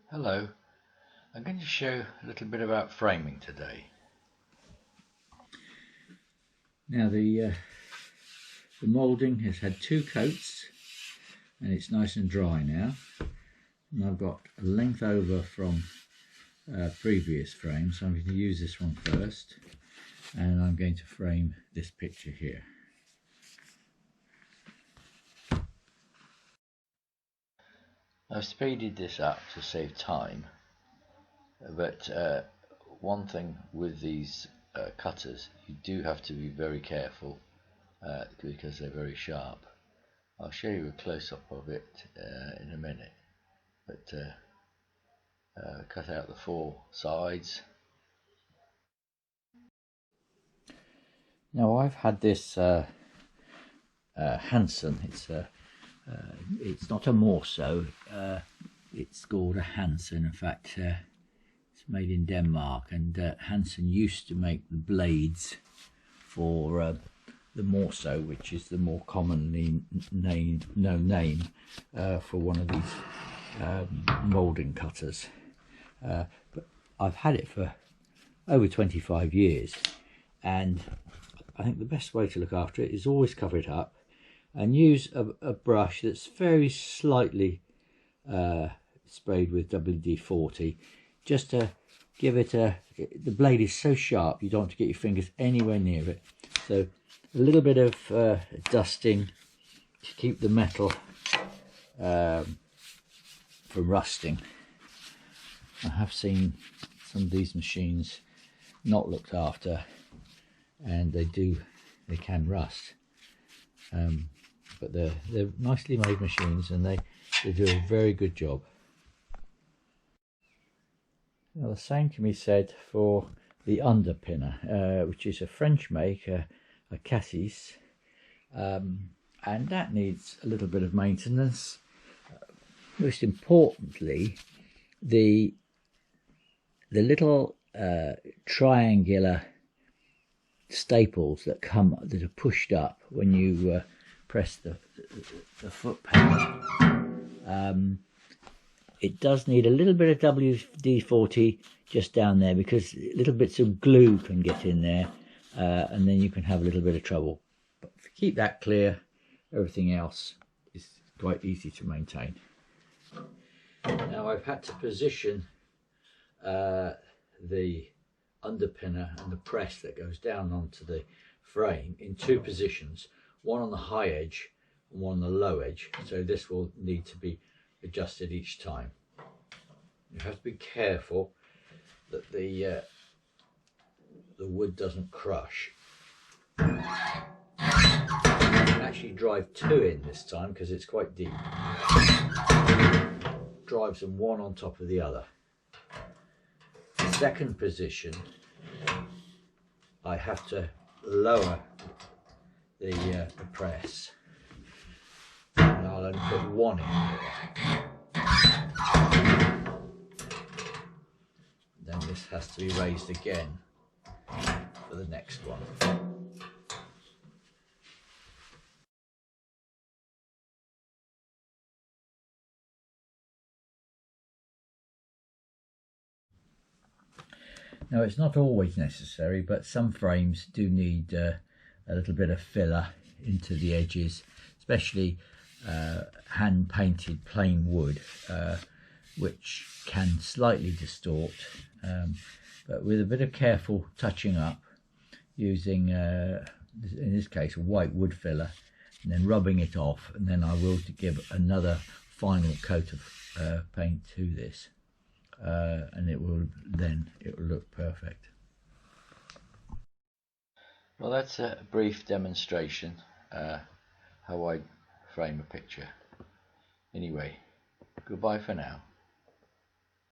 Hello, I'm going to show a little bit about framing today. Now the moulding has had 2 coats and it's nice and dry now, and I've got a length over from previous frames, so I'm going to use this one first, and I'm going to frame this picture here. I've speeded this up to save time, but one thing with these cutters, you do have to be very careful because they're very sharp. I'll show you a close-up of it in a minute, but cut out the 4 sides. Now I've had this Hansen. It's not a Morso. It's called a Hansen. In fact, it's made in Denmark, and Hansen used to make the blades for the Morso, which is the more commonly known name for one of these moulding cutters. But I've had it for over 25 years, and I think the best way to look after it is always cover it up and use a brush that's very slightly sprayed with WD-40, just to give it the blade is so sharp you don't want to get your fingers anywhere near it, so a little bit of dusting to keep the metal from rusting. I have seen some of these machines not looked after, and they can rust, but they're nicely made machines, and they do a very good job. Now, the same can be said for the underpinner, which is a French make, a Cassis, and that needs a little bit of maintenance. Most importantly, the little triangular staples that are pushed up when you press the foot pedal. It does need a little bit of WD-40 just down there, because little bits of glue can get in there, and then you can have a little bit of trouble. But if you keep that clear, everything else is quite easy to maintain. Now I've had to position the underpinner and the press that goes down onto the frame in 2 positions, one on the high edge and one on the low edge, so this will need to be adjusted each time. You have to be careful that the wood doesn't crush. You can actually drive 2 in this time because it's quite deep. Drives them one on top of the other. The second position, I have to lower the press, and I'll only put 1 in. Then this has to be raised again for the next one. Now, it's not always necessary, but some frames do need a little bit of filler into the edges, especially hand painted plain wood, which can slightly distort, but with a bit of careful touching up, using in this case a white wood filler, and then rubbing it off, and then I will give another final coat of paint to this, and it will look perfect. Well, that's a brief demonstration how I frame a picture. Anyway, goodbye for now.